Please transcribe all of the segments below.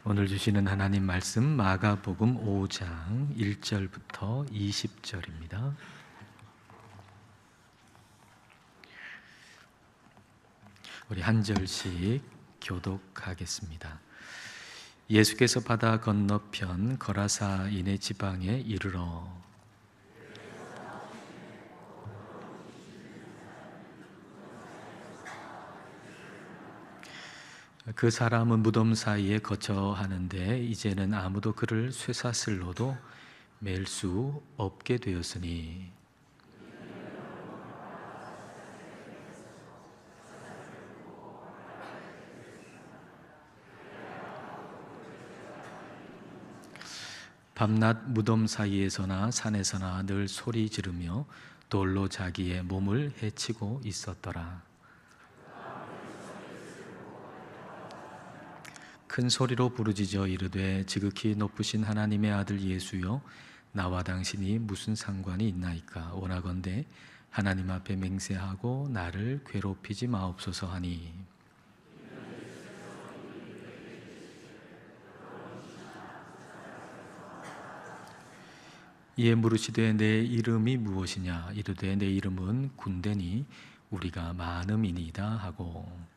오늘 주시는 하나님 말씀 마가복음 5장 1절부터 20절입니다. 우리 한 절씩 교독하겠습니다. 예수께서 바다 건너편 거라사인의 지방에 이르러 그 사람은 무덤 사이에 거처하는데 이제는 아무도 그를 쇠사슬로도 맬 수 없게 되었으니 밤낮 무덤 사이에서나 산에서나 늘 소리 지르며 돌로 자기의 몸을 해치고 있었더라. 큰 소리로 부르짖어 이르되 지극히 높으신 하나님의 아들 예수여, 나와 당신이 무슨 상관이 있나이까? 원하건대 하나님 앞에 맹세하고 나를 괴롭히지 마옵소서 하니, 이에 물으시되 내 이름이 무엇이냐? 이르되 내 이름은 군대니 우리가 많음이니이다 하고,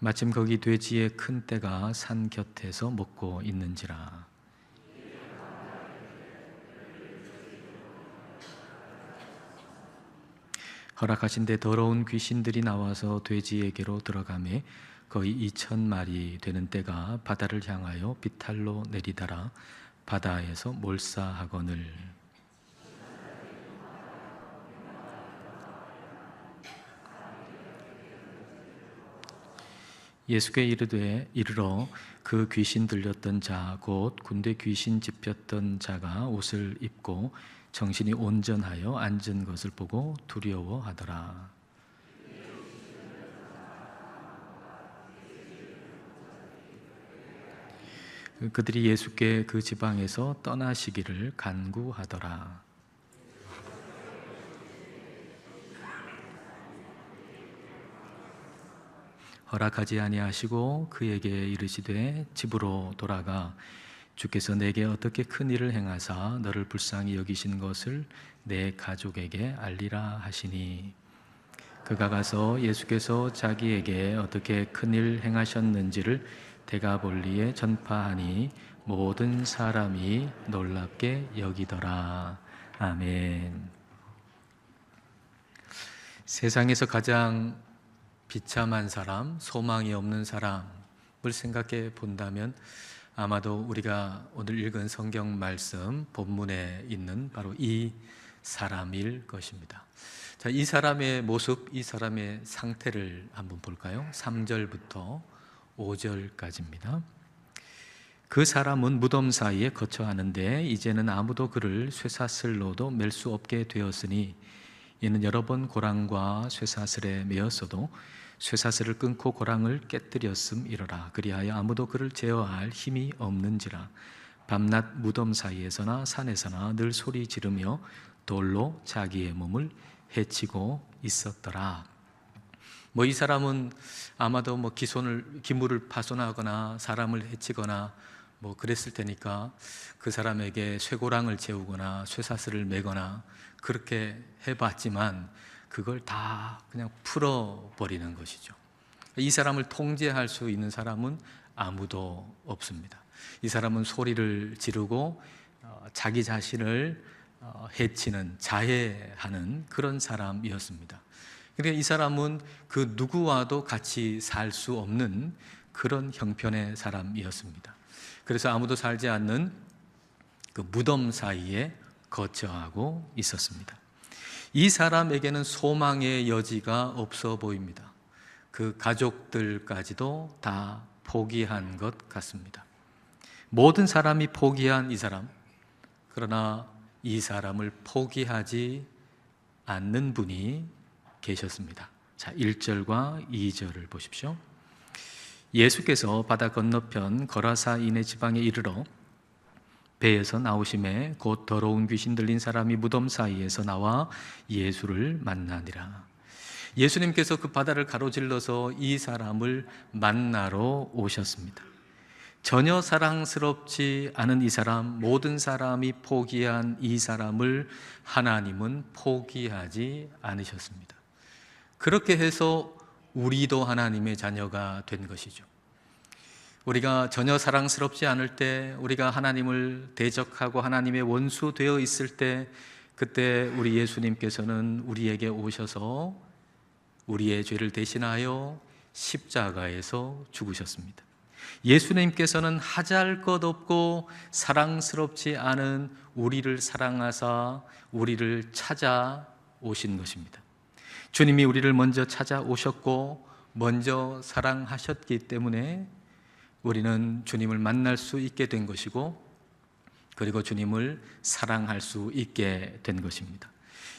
마침 거기 돼지의 큰 떼가 산 곁에서 먹고 있는지라. 허락하신 데 더러운 귀신들이 나와서 돼지에게로 들어가매 거의 2,000마리 되는 떼가 바다를 향하여 비탈로 내리다라 바다에서 몰사하거늘. 예수께 이르러 그 귀신 들렸던 자 곧 군대 귀신 집혔던 자가 옷을 입고 정신이 온전하여 앉은 것을 보고 두려워하더라. 그들이 예수께 그 지방에서 떠나시기를 간구하더라. 허락하지 아니하시고 그에게 이르시되 집으로 돌아가 주께서 내게 어떻게 큰 일을 행하사 너를 불쌍히 여기신 것을 내 가족에게 알리라 하시니, 그가 가서 예수께서 자기에게 어떻게 큰 일 행하셨는지를 데가볼리에 전파하니 모든 사람이 놀랍게 여기더라. 아멘. 세상에서 가장 비참한 사람, 소망이 없는 사람을 생각해 본다면 아마도 우리가 오늘 읽은 성경 말씀 본문에 있는 바로 이 사람일 것입니다. 자, 이 사람의 모습, 이 사람의 상태를 한번 볼까요? 3절부터 5절까지입니다. 그 사람은 무덤 사이에 거처하는데 이제는 아무도 그를 쇠사슬로도 맬 수 없게 되었으니, 이는 여러 번 고랑과 쇠사슬에 매었어도 쇠사슬을 끊고 고랑을 깨뜨렸음이로라. 그리하여 아무도 그를 제어할 힘이 없는지라. 밤낮 무덤 사이에서나 산에서나 늘 소리 지르며 돌로 자기의 몸을 해치고 있었더라. 이 사람은 아마도 기물을 파손하거나 사람을 해치거나 그랬을 테니까 그 사람에게 쇠고랑을 채우거나 쇠사슬을 매거나 그렇게 해봤지만 그걸 다 그냥 풀어버리는 것이죠. 이 사람을 통제할 수 있는 사람은 아무도 없습니다. 이 사람은 소리를 지르고 자기 자신을 해치는, 자해하는 그런 사람이었습니다. 그러니까 이 사람은 그 누구와도 같이 살 수 없는 그런 형편의 사람이었습니다. 그래서 아무도 살지 않는 그 무덤 사이에 거처하고 있었습니다. 이 사람에게는 소망의 여지가 없어 보입니다. 그 가족들까지도 다 포기한 것 같습니다. 모든 사람이 포기한 이 사람, 그러나 이 사람을 포기하지 않는 분이 계셨습니다. 자, 1절과 2절을 보십시오. 예수께서 바다 건너편 거라사인의 지방에 이르러 배에서 나오심에 곧 더러운 귀신 들린 사람이 무덤 사이에서 나와 예수를 만나니라. 예수님께서 그 바다를 가로질러서 이 사람을 만나러 오셨습니다. 전혀 사랑스럽지 않은 이 사람, 모든 사람이 포기한 이 사람을 하나님은 포기하지 않으셨습니다. 그렇게 해서 우리도 하나님의 자녀가 된 것이죠. 우리가 전혀 사랑스럽지 않을 때, 우리가 하나님을 대적하고 하나님의 원수 되어 있을 때, 그때 우리 예수님께서는 우리에게 오셔서 우리의 죄를 대신하여 십자가에서 죽으셨습니다. 예수님께서는 하잘 것 없고 사랑스럽지 않은 우리를 사랑하사 우리를 찾아오신 것입니다. 주님이 우리를 먼저 찾아오셨고 먼저 사랑하셨기 때문에 우리는 주님을 만날 수 있게 된 것이고, 그리고 주님을 사랑할 수 있게 된 것입니다.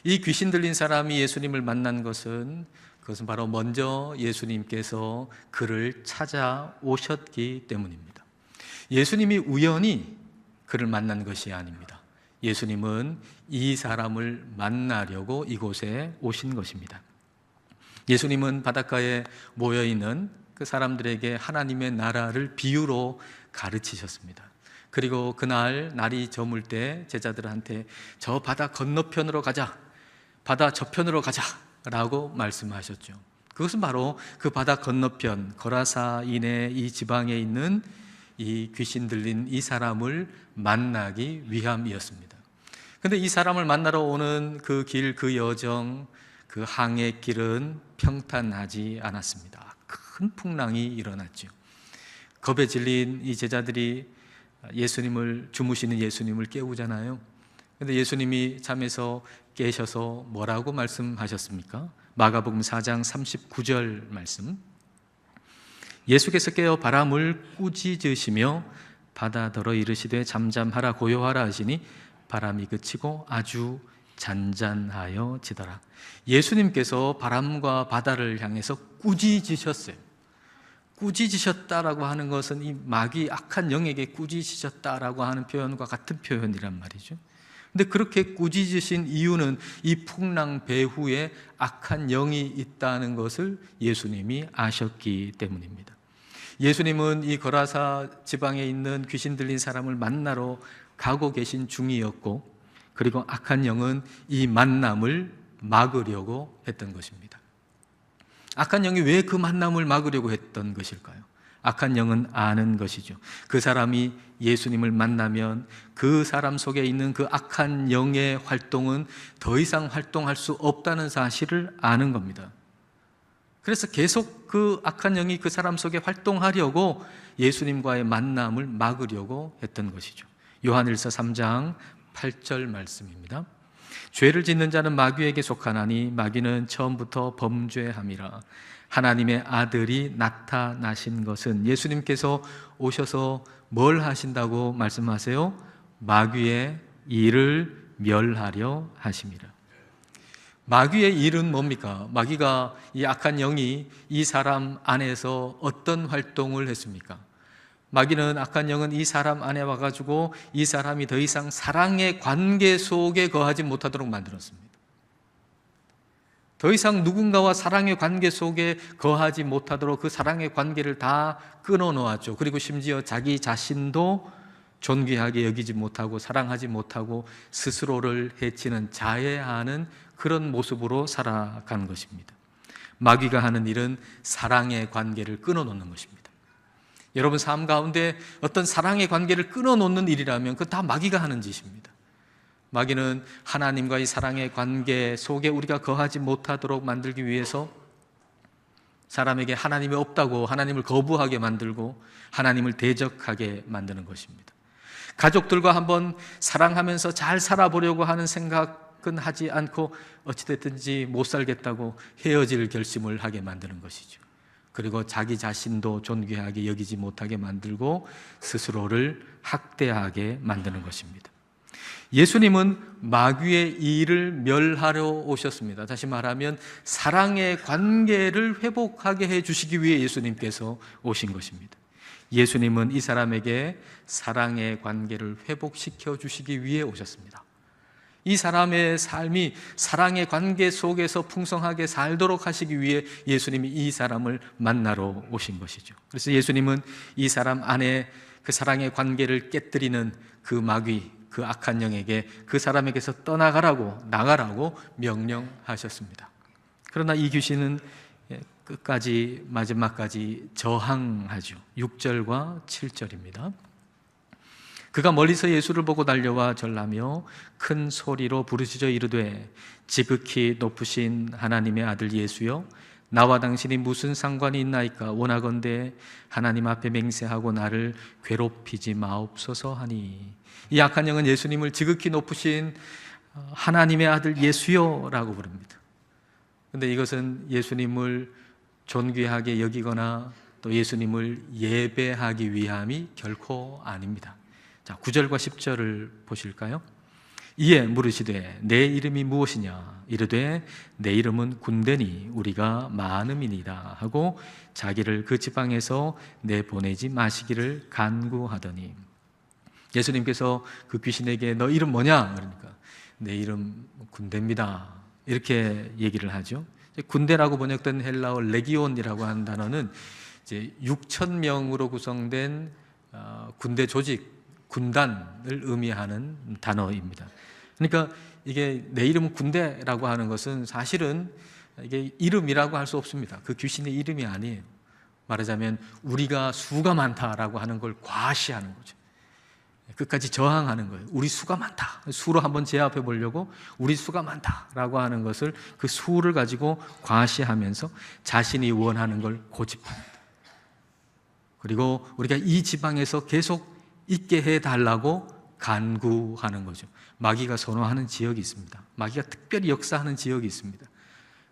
이 귀신 들린 사람이 예수님을 만난 것은, 그것은 바로 먼저 예수님께서 그를 찾아오셨기 때문입니다. 예수님이 우연히 그를 만난 것이 아닙니다. 예수님은 이 사람을 만나려고 이곳에 오신 것입니다. 예수님은 바닷가에 모여있는 그 사람들에게 하나님의 나라를 비유로 가르치셨습니다. 그리고 그날 날이 저물 때 제자들한테 저 바다 건너편으로 가자, 바다 저편으로 가자 라고 말씀하셨죠. 그것은 바로 그 바다 건너편 거라사인의 이 지방에 있는 이 귀신 들린 이 사람을 만나기 위함이었습니다. 그런데 이 사람을 만나러 오는 그 길, 그 여정, 그 항해 길은 평탄하지 않았습니다. 큰 풍랑이 일어났죠. 겁에 질린 이 제자들이 주무시는 예수님을 깨우잖아요. 그런데 예수님이 잠에서 깨셔서 뭐라고 말씀하셨습니까? 마가복음 4장 39절 말씀. 예수께서 깨어 바람을 꾸짖으시며 바다더러 이르시되 잠잠하라 고요하라 하시니 바람이 그치고 아주 잔잔하여 지더라. 예수님께서 바람과 바다를 향해서 꾸짖으셨어요. 꾸짖으셨다라고 하는 것은 이 마귀 악한 영에게 꾸짖으셨다라고 하는 표현과 같은 표현이란 말이죠. 근데 그렇게 꾸짖으신 이유는 이 풍랑 배후에 악한 영이 있다는 것을 예수님이 아셨기 때문입니다. 예수님은 이 거라사 지방에 있는 귀신 들린 사람을 만나러 가고 계신 중이었고, 그리고 악한 영은 이 만남을 막으려고 했던 것입니다. 악한 영이 왜 그 만남을 막으려고 했던 것일까요? 악한 영은 아는 것이죠. 그 사람이 예수님을 만나면 그 사람 속에 있는 그 악한 영의 활동은 더 이상 활동할 수 없다는 사실을 아는 겁니다. 그래서 계속 그 악한 영이 그 사람 속에 활동하려고 예수님과의 만남을 막으려고 했던 것이죠. 요한일서 3장 8절 말씀입니다. 죄를 짓는 자는 마귀에게 속하나니 마귀는 처음부터 범죄함이라. 하나님의 아들이 나타나신 것은, 예수님께서 오셔서 뭘 하신다고 말씀하세요? 마귀의 일을 멸하려 하심이라. 마귀의 일은 뭡니까? 마귀가, 이 악한 영이 이 사람 안에서 어떤 활동을 했습니까? 마귀는, 악한 영은 이 사람 안에 와가지고 이 사람이 더 이상 사랑의 관계 속에 거하지 못하도록 만들었습니다. 더 이상 누군가와 사랑의 관계 속에 거하지 못하도록 그 사랑의 관계를 다 끊어놓았죠. 그리고 심지어 자기 자신도 존귀하게 여기지 못하고 사랑하지 못하고 스스로를 해치는, 자해하는 그런 모습으로 살아간 것입니다. 마귀가 하는 일은 사랑의 관계를 끊어놓는 것입니다. 여러분 삶 가운데 어떤 사랑의 관계를 끊어놓는 일이라면 그건 다 마귀가 하는 짓입니다. 마귀는 하나님과의 사랑의 관계 속에 우리가 거하지 못하도록 만들기 위해서 사람에게 하나님이 없다고 하나님을 거부하게 만들고 하나님을 대적하게 만드는 것입니다. 가족들과 한번 사랑하면서 잘 살아보려고 하는 생각은 하지 않고 어찌됐든지 못 살겠다고 헤어질 결심을 하게 만드는 것이죠. 그리고 자기 자신도 존귀하게 여기지 못하게 만들고 스스로를 학대하게 만드는 것입니다. 예수님은 마귀의 일을 멸하러 오셨습니다. 다시 말하면 사랑의 관계를 회복하게 해주시기 위해 예수님께서 오신 것입니다. 예수님은 이 사람에게 사랑의 관계를 회복시켜 주시기 위해 오셨습니다. 이 사람의 삶이 사랑의 관계 속에서 풍성하게 살도록 하시기 위해 예수님이 이 사람을 만나러 오신 것이죠. 그래서 예수님은 이 사람 안에 그 사랑의 관계를 깨뜨리는 그 마귀, 그 악한 영에게 그 사람에게서 나가라고 명령하셨습니다. 그러나 이 귀신은 끝까지 마지막까지 저항하죠. 6절과 7절입니다. 그가 멀리서 예수를 보고 달려와 절라며 큰 소리로 부르짖어 이르되 지극히 높으신 하나님의 아들 예수여, 나와 당신이 무슨 상관이 있나이까? 원하건대 하나님 앞에 맹세하고 나를 괴롭히지 마옵소서 하니. 이 악한 영은 예수님을 지극히 높으신 하나님의 아들 예수여 라고 부릅니다. 그런데 이것은 예수님을 존귀하게 여기거나 또 예수님을 예배하기 위함이 결코 아닙니다. 자, 9절과 10절을 보실까요? 이에 물으시되 내 이름이 무엇이냐? 이르되 내 이름은 군대니 우리가 많음이니이다 하고 자기를 그 지방에서 내보내지 마시기를 간구하더니, 예수님께서 그 귀신에게 너 이름 뭐냐? 그러니까 내 이름 군대입니다 이렇게 얘기를 하죠. 군대라고 번역된 헬라어 레기온이라고 하는 단어는 이제 6,000명으로 구성된 군대 조직, 군단을 의미하는 단어입니다. 그러니까 이게 내 이름은 군대라고 하는 것은 사실은 이게 이름이라고 할 수 없습니다. 그 귀신의 이름이 아니에요. 말하자면 우리가 수가 많다라고 하는 걸 과시하는 거죠. 끝까지 저항하는 거예요. 우리 수가 많다. 수로 한번 제압해 보려고 우리 수가 많다라고 하는 것을, 그 수를 가지고 과시하면서 자신이 원하는 걸 고집합니다. 그리고 우리가 이 지방에서 계속 있게 해달라고 간구하는 거죠. 마귀가 선호하는 지역이 있습니다. 마귀가 특별히 역사하는 지역이 있습니다.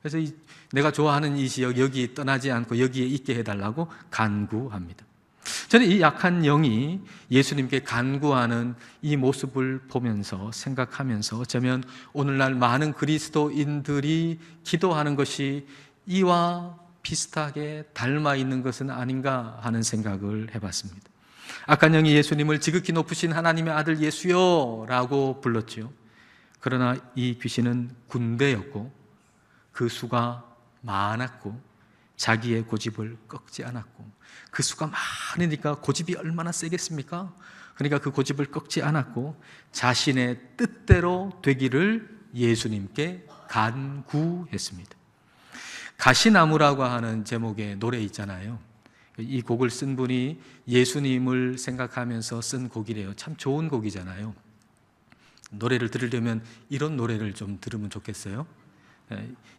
그래서 내가 좋아하는 이 지역, 여기 떠나지 않고 여기에 있게 해달라고 간구합니다. 저는 이 약한 영이 예수님께 간구하는 이 모습을 보면서, 생각하면서 어쩌면 오늘날 많은 그리스도인들이 기도하는 것이 이와 비슷하게 닮아 있는 것은 아닌가 하는 생각을 해봤습니다. 악한 영이 예수님을 지극히 높으신 하나님의 아들 예수여 라고 불렀죠. 그러나 이 귀신은 군대였고 그 수가 많았고 자기의 고집을 꺾지 않았고, 그 수가 많으니까 고집이 얼마나 세겠습니까? 그러니까 그 고집을 꺾지 않았고 자신의 뜻대로 되기를 예수님께 간구했습니다. 가시나무라고 하는 제목의 노래 있잖아요. 이 곡을 쓴 분이 예수님을 생각하면서 쓴 곡이래요. 참 좋은 곡이잖아요. 노래를 들으려면 이런 노래를 좀 들으면 좋겠어요.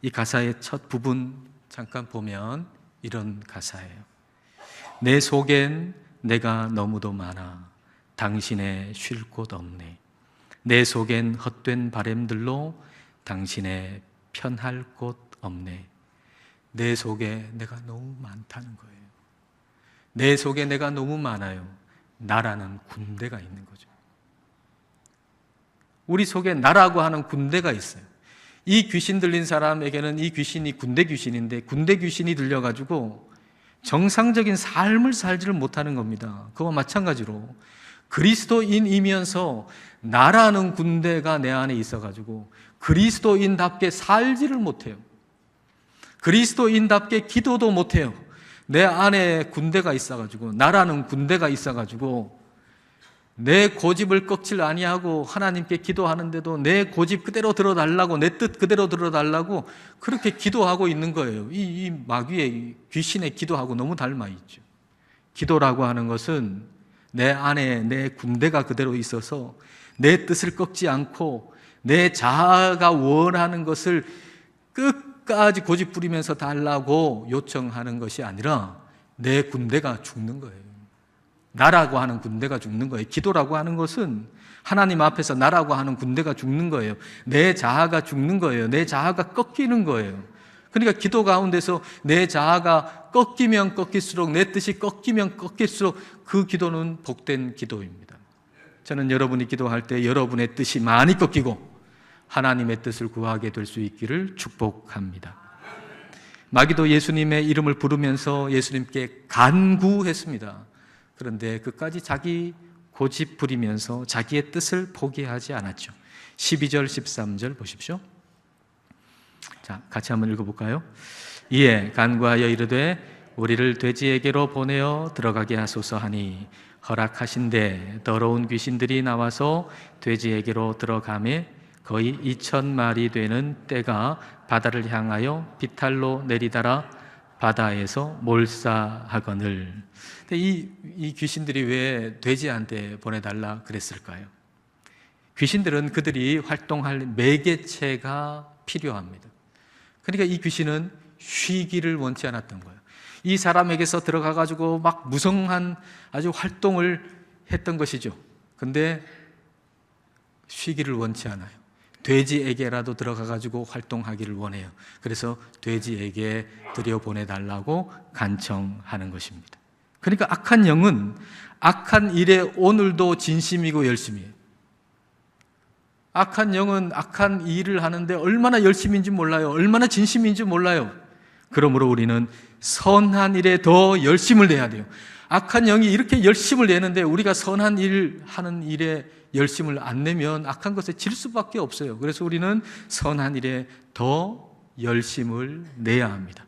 이 가사의 첫 부분 잠깐 보면 이런 가사예요. 내 속엔 내가 너무도 많아 당신의 쉴 곳 없네. 내 속엔 헛된 바램들로 당신의 편할 곳 없네. 내 속에 내가 너무 많다는 거예요. 내 속에 내가 너무 많아요. 나라는 군대가 있는 거죠. 우리 속에 나라고 하는 군대가 있어요. 이 귀신 들린 사람에게는 이 귀신이 군대 귀신인데, 군대 귀신이 들려가지고 정상적인 삶을 살지를 못하는 겁니다. 그와 마찬가지로 그리스도인이면서 나라는 군대가 내 안에 있어가지고 그리스도인답게 살지를 못해요. 그리스도인답게 기도도 못해요. 내 안에 군대가 있어가지고, 나라는 군대가 있어가지고 내 고집을 꺾질 아니하고 하나님께 기도하는데도 내 고집 그대로 들어달라고, 내 뜻 그대로 들어달라고 그렇게 기도하고 있는 거예요. 이 마귀의, 귀신의 기도하고 너무 닮아 있죠. 기도라고 하는 것은 내 안에 내 군대가 그대로 있어서 내 뜻을 꺾지 않고 내 자아가 원하는 것을 끝까지 고집 부리면서 달라고 요청하는 것이 아니라 내 군대가 죽는 거예요. 나라고 하는 군대가 죽는 거예요. 기도라고 하는 것은 하나님 앞에서 나라고 하는 군대가 죽는 거예요. 내 자아가 죽는 거예요. 내 자아가 꺾이는 거예요. 그러니까 기도 가운데서 내 자아가 꺾이면 꺾일수록, 내 뜻이 꺾이면 꺾일수록 그 기도는 복된 기도입니다. 저는 여러분이 기도할 때 여러분의 뜻이 많이 꺾이고 하나님의 뜻을 구하게 될 수 있기를 축복합니다. 마귀도 예수님의 이름을 부르면서 예수님께 간구했습니다. 그런데 끝까지 자기 고집 부리면서 자기의 뜻을 포기하지 않았죠. 12절 13절 보십시오. 자, 같이 한번 읽어볼까요? 이에 간구하여 이르되 우리를 돼지에게로 보내어 들어가게 하소서 하니 허락하신대 더러운 귀신들이 나와서 돼지에게로 들어가매 거의 2,000마리 되는 떼가 바다를 향하여 비탈로 내리달아 바다에서 몰사하거늘. 근데 이 귀신들이 왜 돼지한테 보내달라 그랬을까요? 귀신들은 그들이 활동할 매개체가 필요합니다. 그러니까 이 귀신은 쉬기를 원치 않았던 거예요. 이 사람에게서 들어가가지고 막 무성한 아주 활동을 했던 것이죠. 근데 쉬기를 원치 않아요. 돼지에게라도 들어가가지고 활동하기를 원해요. 그래서 돼지에게 들여보내달라고 간청하는 것입니다. 그러니까 악한 영은 악한 일에 오늘도 진심이고 열심이에요. 악한 영은 악한 일을 하는데 얼마나 열심인지 몰라요. 얼마나 진심인지 몰라요. 그러므로 우리는 선한 일에 더 열심을 내야 돼요. 악한 영이 이렇게 열심을 내는데 우리가 선한 일 하는 일에 열심을 안 내면 악한 것에 질 수밖에 없어요. 그래서 우리는 선한 일에 더 열심을 내야 합니다.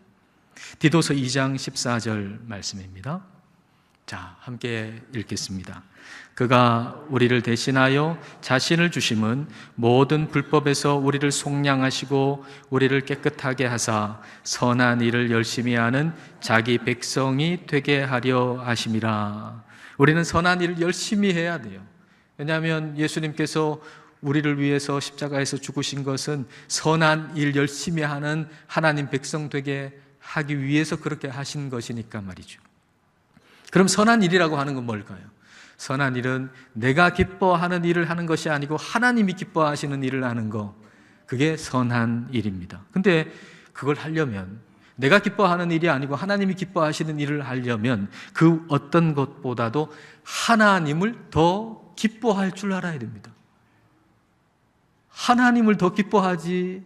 디도서 2장 14절 말씀입니다. 자, 함께 읽겠습니다. 그가 우리를 대신하여 자신을 주심은 모든 불법에서 우리를 속량하시고 우리를 깨끗하게 하사 선한 일을 열심히 하는 자기 백성이 되게 하려 하심이라. 우리는 선한 일을 열심히 해야 돼요. 왜냐하면 예수님께서 우리를 위해서 십자가에서 죽으신 것은 선한 일 열심히 하는 하나님 백성 되게 하기 위해서 그렇게 하신 것이니까 말이죠. 그럼 선한 일이라고 하는 건 뭘까요? 선한 일은 내가 기뻐하는 일을 하는 것이 아니고 하나님이 기뻐하시는 일을 하는 거, 그게 선한 일입니다. 근데 그걸 하려면 내가 기뻐하는 일이 아니고 하나님이 기뻐하시는 일을 하려면 그 어떤 것보다도 하나님을 더 기뻐할 줄 알아야 됩니다. 하나님을 더 기뻐하지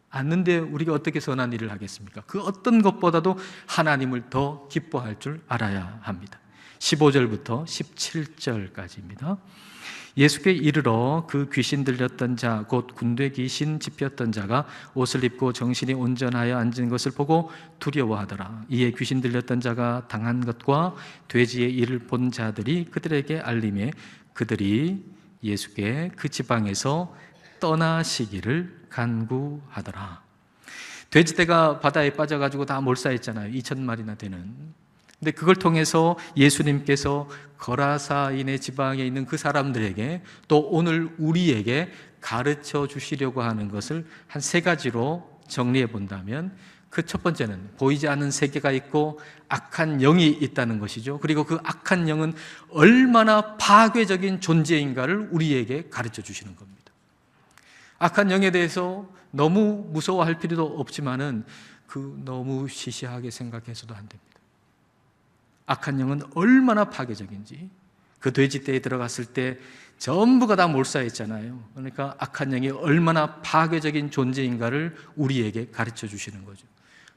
않는데 우리가 어떻게 선한 일을 하겠습니까? 그 어떤 것보다도 하나님을 더 기뻐할 줄 알아야 합니다. 15절부터 17절까지입니다. 예수께 이르러 그 귀신 들렸던 자, 곧 군대 귀신 집혔던 자가 옷을 입고 정신이 온전하여 앉은 것을 보고 두려워하더라. 이에 귀신 들렸던 자가 당한 것과 돼지의 일을 본 자들이 그들에게 알림해 그들이 예수께 그 지방에서 떠나시기를 간구하더라. 돼지떼가 바다에 빠져가지고 다 몰사했잖아요. 2,000마리나 되는. 근데 그걸 통해서 예수님께서 거라사인의 지방에 있는 그 사람들에게 또 오늘 우리에게 가르쳐 주시려고 하는 것을 한 3가지로 정리해 본다면 그 첫 번째는 보이지 않는 세계가 있고 악한 영이 있다는 것이죠. 그리고 그 악한 영은 얼마나 파괴적인 존재인가를 우리에게 가르쳐 주시는 겁니다. 악한 영에 대해서 너무 무서워할 필요도 없지만은 너무 시시하게 생각해서도 안 됩니다. 악한 영은 얼마나 파괴적인지 그 돼지떼에 들어갔을 때 전부가 다 몰사했잖아요. 그러니까 악한 영이 얼마나 파괴적인 존재인가를 우리에게 가르쳐 주시는 거죠.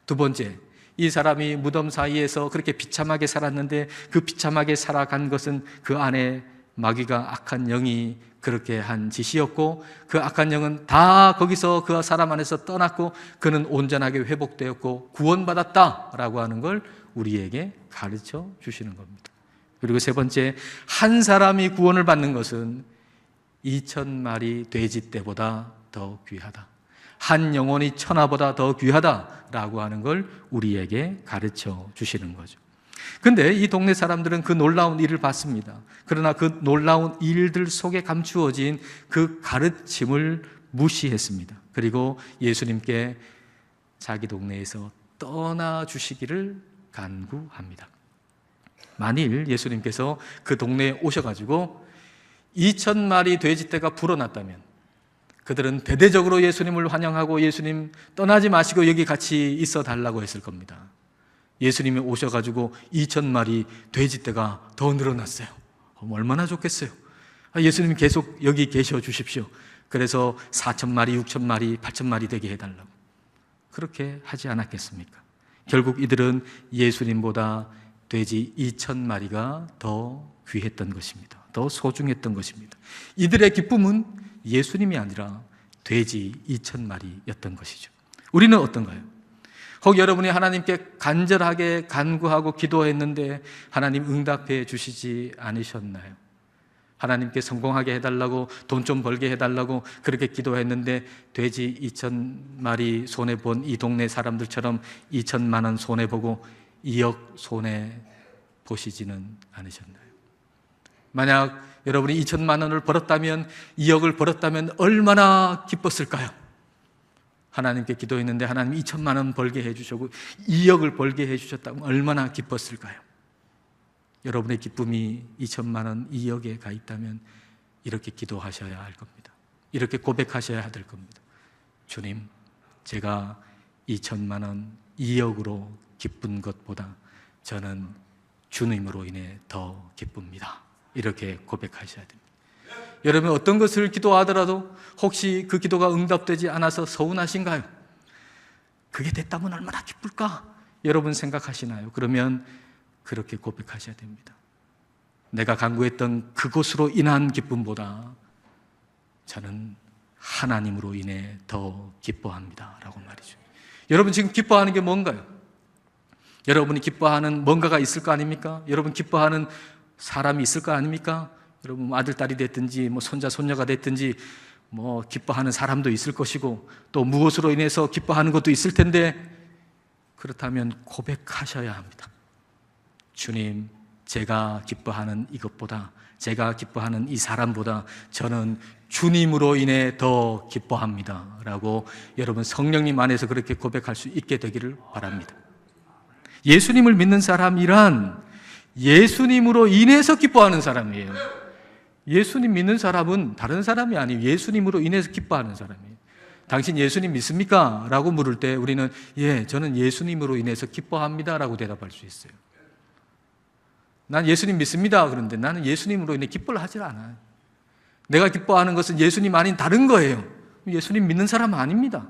두 번째, 이 사람이 무덤 사이에서 그렇게 비참하게 살았는데 그 비참하게 살아간 것은 그 안에 마귀가 악한 영이 그렇게 한 짓이었고 그 악한 영은 다 거기서 그 사람 안에서 떠났고 그는 온전하게 회복되었고 구원받았다라고 하는 걸 우리에게 가르쳐 주시는 겁니다. 그리고 세 번째, 한 사람이 구원을 받는 것은 2,000마리 돼지떼보다 더 귀하다. 한 영혼이 천하보다 더 귀하다라고 하는 걸 우리에게 가르쳐 주시는 거죠. 근데 이 동네 사람들은 그 놀라운 일을 봤습니다. 그러나 그 놀라운 일들 속에 감추어진 그 가르침을 무시했습니다. 그리고 예수님께 자기 동네에서 떠나주시기를 간구합니다. 만일 예수님께서 그 동네에 오셔가지고 2,000마리 돼지떼가 불어났다면 그들은 대대적으로 예수님을 환영하고 예수님 떠나지 마시고 여기 같이 있어 달라고 했을 겁니다. 예수님이 오셔가지고 2,000마리 돼지떼가 더 늘어났어요. 얼마나 좋겠어요. 예수님 계속 여기 계셔 주십시오. 그래서 4,000마리, 6,000마리, 8,000마리 되게 해달라고. 그렇게 하지 않았겠습니까? 결국 이들은 예수님보다 돼지 2,000마리가 더 귀했던 것입니다. 더 소중했던 것입니다. 이들의 기쁨은 예수님이 아니라 돼지 2,000마리였던 것이죠. 우리는 어떤가요? 혹 여러분이 하나님께 간절하게 간구하고 기도했는데 하나님 응답해 주시지 않으셨나요? 하나님께 성공하게 해달라고, 돈 좀 벌게 해달라고 그렇게 기도했는데 돼지 2,000마리 손해본 이 동네 사람들처럼 2,000만 원 손해보고 2억 손해보시지는 않으셨나요? 만약 여러분이 2,000만 원을 벌었다면, 2억을 벌었다면 얼마나 기뻤을까요? 하나님께 기도했는데 하나님 2,000만 원 벌게 해주셨고 2억을 벌게 해주셨다면 얼마나 기뻤을까요? 여러분의 기쁨이 2,000만 원, 2억에 가 있다면 이렇게 기도하셔야 할 겁니다. 이렇게 고백하셔야 될 겁니다. 주님, 제가 2,000만 원, 2억으로 기쁜 것보다 저는 주님으로 인해 더 기쁩니다. 이렇게 고백하셔야 됩니다. 여러분, 어떤 것을 기도하더라도 혹시 그 기도가 응답되지 않아서 서운하신가요? 그게 됐다면 얼마나 기쁠까? 여러분 생각하시나요? 그러면 그렇게 고백하셔야 됩니다. 내가 간구했던 그것으로 인한 기쁨보다 저는 하나님으로 인해 더 기뻐합니다 라고 말이죠. 여러분 지금 기뻐하는 게 뭔가요? 여러분이 기뻐하는 뭔가가 있을 거 아닙니까? 여러분 기뻐하는 사람이 있을 거 아닙니까? 여러분 아들, 딸이 됐든지 손자, 손녀가 됐든지 기뻐하는 사람도 있을 것이고 또 무엇으로 인해서 기뻐하는 것도 있을 텐데, 그렇다면 고백하셔야 합니다. 주님, 제가 기뻐하는 이것보다, 제가 기뻐하는 이 사람보다 저는 주님으로 인해 더 기뻐합니다 라고 여러분 성령님 안에서 그렇게 고백할 수 있게 되기를 바랍니다. 예수님을 믿는 사람이란 예수님으로 인해서 기뻐하는 사람이에요. 예수님 믿는 사람은 다른 사람이 아니에요. 예수님으로 인해서 기뻐하는 사람이에요. 당신 예수님 믿습니까? 라고 물을 때 우리는 예, 저는 예수님으로 인해서 기뻐합니다 라고 대답할 수 있어요. 난 예수님 믿습니다. 그런데 나는 예수님으로 인해 기뻐를 하질 않아요. 내가 기뻐하는 것은 예수님 아닌 다른 거예요. 예수님 믿는 사람 아닙니다.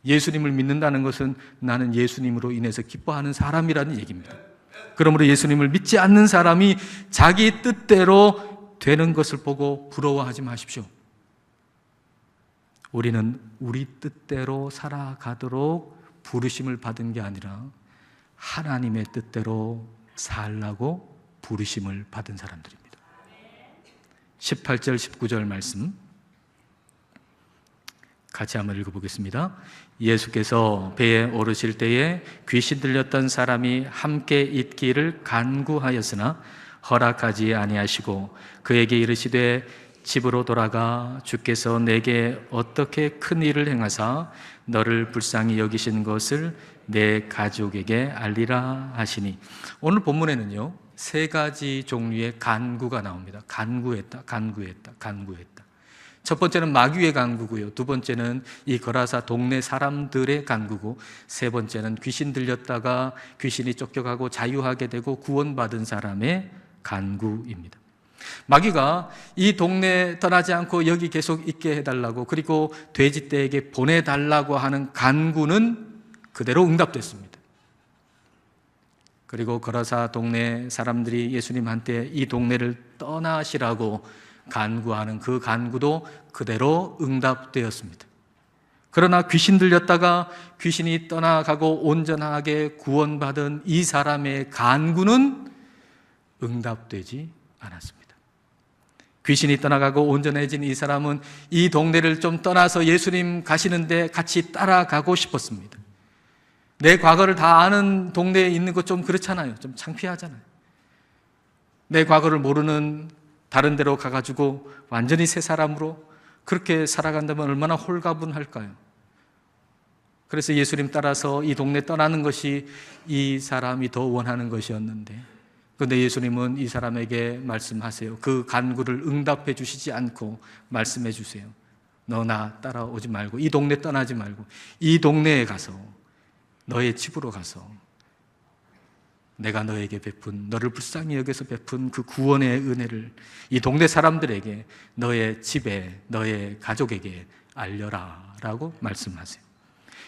예수님을 믿는다는 것은 나는 예수님으로 인해서 기뻐하는 사람이라는 얘기입니다. 그러므로 예수님을 믿지 않는 사람이 자기 뜻대로 되는 것을 보고 부러워하지 마십시오. 우리는 우리 뜻대로 살아가도록 부르심을 받은 게 아니라 하나님의 뜻대로 살라고 부르심을 받은 사람들입니다. 18절 19절 말씀 같이 한번 읽어보겠습니다. 예수께서 배에 오르실 때에 귀신 들렸던 사람이 함께 있기를 간구하였으나 허락하지 아니하시고 그에게 이르시되 집으로 돌아가 주께서 내게 어떻게 큰 일을 행하사 너를 불쌍히 여기신 것을 내 가족에게 알리라 하시니. 오늘 본문에는요 3가지 종류의 간구가 나옵니다. 간구했다. 첫 번째는 마귀의 간구고요, 두 번째는 이 거라사 동네 사람들의 간구고, 세 번째는 귀신 들렸다가 귀신이 쫓겨가고 자유하게 되고 구원받은 사람의 간구입니다. 마귀가 이 동네 떠나지 않고 여기 계속 있게 해달라고, 그리고 돼지떼에게 보내달라고 하는 간구는 그대로 응답됐습니다. 그리고 거라사 동네 사람들이 예수님한테 이 동네를 떠나시라고 간구하는 그 간구도 그대로 응답되었습니다. 그러나 귀신 들렸다가 귀신이 떠나가고 온전하게 구원받은 이 사람의 간구는 응답되지 않았습니다. 귀신이 떠나가고 온전해진 이 사람은 이 동네를 좀 떠나서 예수님 가시는데 같이 따라가고 싶었습니다. 내 과거를 다 아는 동네에 있는 거 좀 그렇잖아요. 좀 창피하잖아요. 내 과거를 모르는 다른 데로 가가지고 완전히 새 사람으로 그렇게 살아간다면 얼마나 홀가분할까요? 그래서 예수님 따라서 이 동네 떠나는 것이 이 사람이 더 원하는 것이었는데, 그런데 예수님은 이 사람에게 말씀하세요. 그 간구를 응답해 주시지 않고 말씀해 주세요. 너 나 따라오지 말고, 이 동네 떠나지 말고, 이 동네에 가서 너의 집으로 가서 내가 너에게 베푼, 너를 불쌍히 여겨서 베푼 그 구원의 은혜를 이 동네 사람들에게, 너의 집에, 너의 가족에게 알려라 라고 말씀하세요.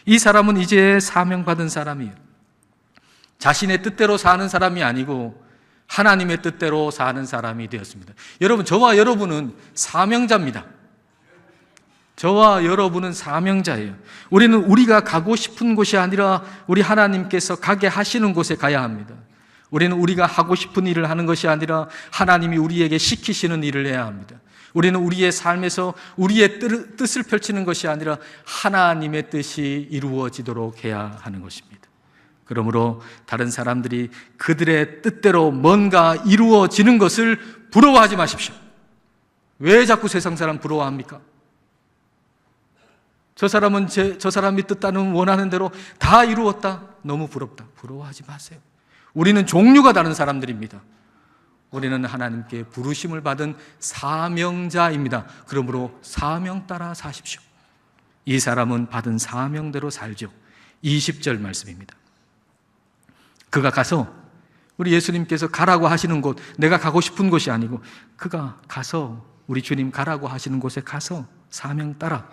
이 사람은 이제 사명받은 사람이에요. 자신의 뜻대로 사는 사람이 아니고 하나님의 뜻대로 사는 사람이 되었습니다. 여러분, 저와 여러분은 사명자입니다. 저와 여러분은 사명자예요. 우리는 우리가 가고 싶은 곳이 아니라 우리 하나님께서 가게 하시는 곳에 가야 합니다. 우리는 우리가 하고 싶은 일을 하는 것이 아니라 하나님이 우리에게 시키시는 일을 해야 합니다. 우리는 우리의 삶에서 우리의 뜻을 펼치는 것이 아니라 하나님의 뜻이 이루어지도록 해야 하는 것입니다. 그러므로 다른 사람들이 그들의 뜻대로 뭔가 이루어지는 것을 부러워하지 마십시오. 왜 자꾸 세상 사람 부러워합니까? 저 사람이 뜻하는 원하는 대로 다 이루었다. 너무 부럽다. 부러워하지 마세요. 우리는 종류가 다른 사람들입니다. 우리는 하나님께 부르심을 받은 사명자입니다. 그러므로 사명 따라 사십시오. 이 사람은 받은 사명대로 살죠. 20절 말씀입니다. 그가 가서, 우리 예수님께서 가라고 하시는 곳, 내가 가고 싶은 곳이 아니고 그가 가서, 우리 주님 가라고 하시는 곳에 가서 사명 따라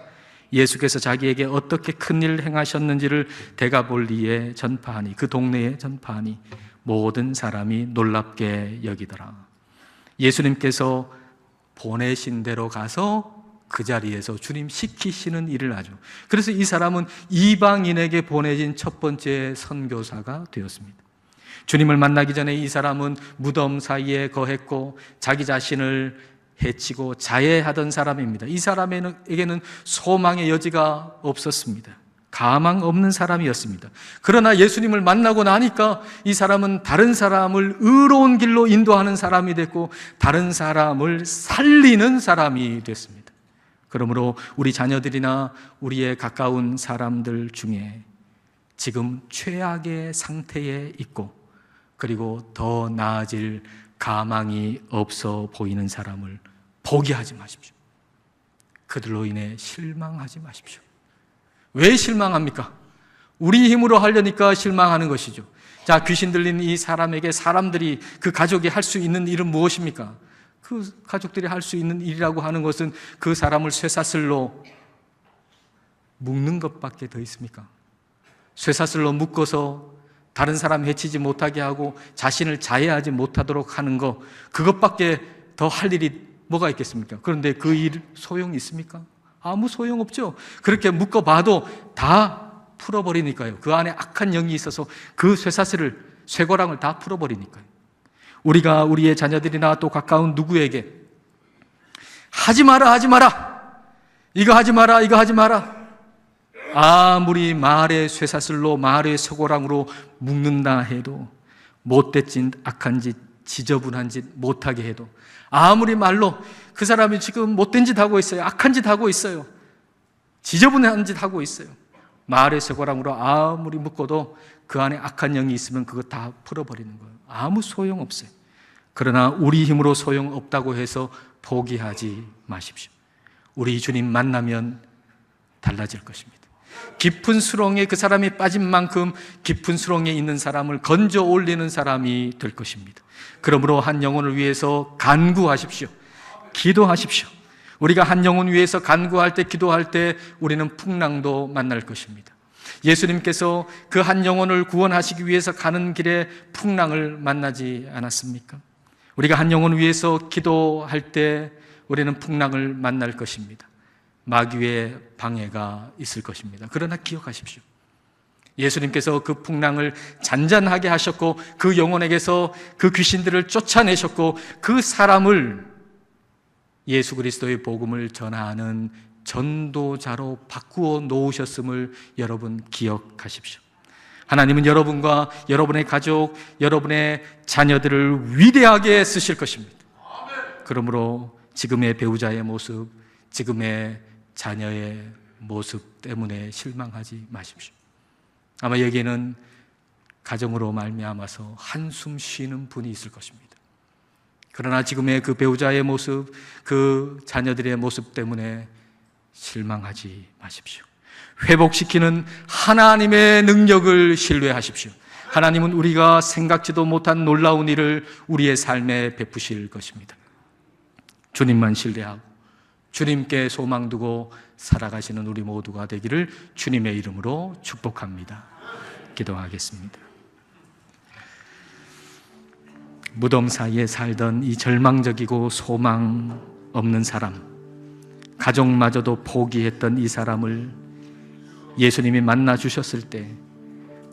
예수께서 자기에게 어떻게 큰일 행하셨는지를 데가볼리에 전파하니, 그 동네에 전파하니 모든 사람이 놀랍게 여기더라. 예수님께서 보내신 대로 가서 그 자리에서 주님 시키시는 일을 하죠. 그래서 이 사람은 이방인에게 보내진 첫 번째 선교사가 되었습니다. 주님을 만나기 전에 이 사람은 무덤 사이에 거했고 자기 자신을 해치고 자해하던 사람입니다. 이 사람에게는 소망의 여지가 없었습니다. 가망 없는 사람이었습니다. 그러나 예수님을 만나고 나니까 이 사람은 다른 사람을 의로운 길로 인도하는 사람이 됐고 다른 사람을 살리는 사람이 됐습니다. 그러므로 우리 자녀들이나 우리의 가까운 사람들 중에 지금 최악의 상태에 있고 그리고 더 나아질 가망이 없어 보이는 사람을 포기하지 마십시오. 그들로 인해 실망하지 마십시오. 왜 실망합니까? 우리 힘으로 하려니까 실망하는 것이죠. 자, 귀신 들린 이 사람에게 사람들이, 그 가족이 할 수 있는 일은 무엇입니까? 그 가족들이 할 수 있는 일이라고 하는 것은 그 사람을 쇠사슬로 묶는 것밖에 더 있습니까? 쇠사슬로 묶어서 다른 사람 해치지 못하게 하고 자신을 자해하지 못하도록 하는 것, 그것밖에 더 할 일이 뭐가 있겠습니까? 그런데 그 일 소용이 있습니까? 아무 소용없죠. 그렇게 묶어봐도 다 풀어버리니까요. 그 안에 악한 영이 있어서 그 쇠사슬을, 쇠고랑을 다 풀어버리니까요. 우리가 우리의 자녀들이나 또 가까운 누구에게 하지 마라, 하지 마라, 이거 하지 마라, 이거 하지 마라, 아무리 말의 쇠사슬로, 말의 쇠고랑으로 묶는다 해도, 못된 짓, 악한 짓, 지저분한 짓 못하게 해도, 아무리 말로 그 사람이 지금 못된 짓 하고 있어요, 악한 짓 하고 있어요, 지저분한 짓 하고 있어요, 말의 쇠고랑으로 아무리 묶어도 그 안에 악한 영이 있으면 그거 다 풀어버리는 거예요. 아무 소용없어요. 그러나 우리 힘으로 소용없다고 해서 포기하지 마십시오. 우리 주님 만나면 달라질 것입니다. 깊은 수렁에 그 사람이 빠진 만큼 깊은 수렁에 있는 사람을 건져 올리는 사람이 될 것입니다. 그러므로 한 영혼을 위해서 간구하십시오. 기도하십시오. 우리가 한 영혼 위해서 간구할 때, 기도할 때 우리는 풍랑도 만날 것입니다. 예수님께서 그 한 영혼을 구원하시기 위해서 가는 길에 풍랑을 만나지 않았습니까? 우리가 한 영혼을 위해서 기도할 때 우리는 풍랑을 만날 것입니다. 마귀의 방해가 있을 것입니다. 그러나 기억하십시오. 예수님께서 그 풍랑을 잔잔하게 하셨고 그 영혼에게서 그 귀신들을 쫓아내셨고 그 사람을 예수 그리스도의 복음을 전하는 전도자로 바꾸어 놓으셨음을 여러분 기억하십시오. 하나님은 여러분과 여러분의 가족, 여러분의 자녀들을 위대하게 쓰실 것입니다. 그러므로 지금의 배우자의 모습, 지금의 자녀의 모습 때문에 실망하지 마십시오. 아마 여기에는 가정으로 말미암아서 한숨 쉬는 분이 있을 것입니다. 그러나 지금의 그 배우자의 모습, 그 자녀들의 모습 때문에 실망하지 마십시오. 회복시키는 하나님의 능력을 신뢰하십시오. 하나님은 우리가 생각지도 못한 놀라운 일을 우리의 삶에 베푸실 것입니다. 주님만 신뢰하고 주님께 소망 두고 살아가시는 우리 모두가 되기를 주님의 이름으로 축복합니다. 기도하겠습니다. 무덤 사이에 살던 이 절망적이고 소망 없는 사람, 가족마저도 포기했던 이 사람을 예수님이 만나 주셨을 때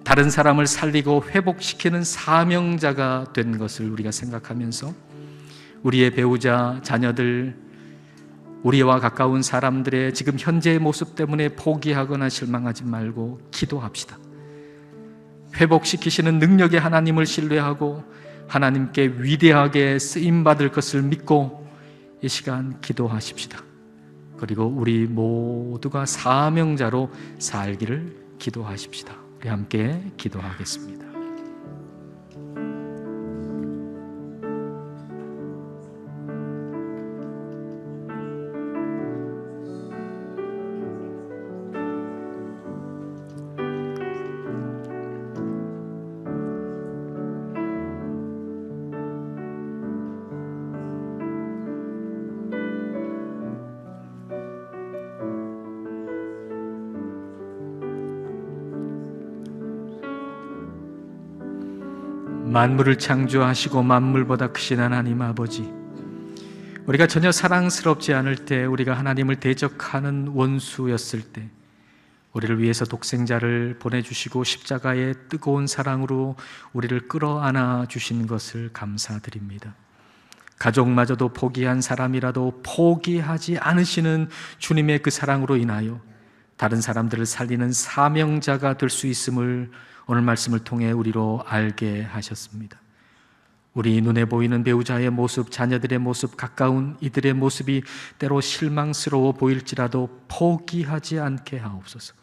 다른 사람을 살리고 회복시키는 사명자가 된 것을 우리가 생각하면서 우리의 배우자, 자녀들, 우리와 가까운 사람들의 지금 현재의 모습 때문에 포기하거나 실망하지 말고 기도합시다. 회복시키시는 능력의 하나님을 신뢰하고 하나님께 위대하게 쓰임받을 것을 믿고 이 시간 기도하십시다. 그리고 우리 모두가 사명자로 살기를 기도하십시다. 우리 함께 기도하겠습니다. 만물을 창조하시고 만물보다 크신 하나님 아버지, 우리가 전혀 사랑스럽지 않을 때, 우리가 하나님을 대적하는 원수였을 때 우리를 위해서 독생자를 보내주시고 십자가의 뜨거운 사랑으로 우리를 끌어안아 주신 것을 감사드립니다. 가족마저도 포기한 사람이라도 포기하지 않으시는 주님의 그 사랑으로 인하여 다른 사람들을 살리는 사명자가 될 수 있음을 오늘 말씀을 통해 우리로 알게 하셨습니다. 우리 눈에 보이는 배우자의 모습, 자녀들의 모습, 가까운 이들의 모습이 때로 실망스러워 보일지라도 포기하지 않게 하옵소서.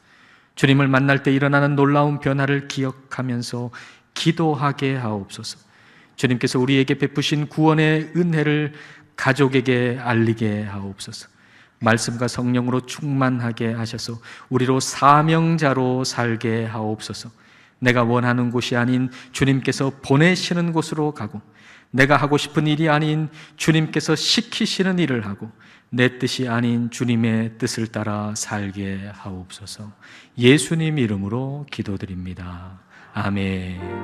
주님을 만날 때 일어나는 놀라운 변화를 기억하면서 기도하게 하옵소서. 주님께서 우리에게 베푸신 구원의 은혜를 가족에게 알리게 하옵소서. 말씀과 성령으로 충만하게 하셔서 우리로 사명자로 살게 하옵소서. 내가 원하는 곳이 아닌 주님께서 보내시는 곳으로 가고, 내가 하고 싶은 일이 아닌 주님께서 시키시는 일을 하고, 내 뜻이 아닌 주님의 뜻을 따라 살게 하옵소서. 예수님 이름으로 기도드립니다. 아멘.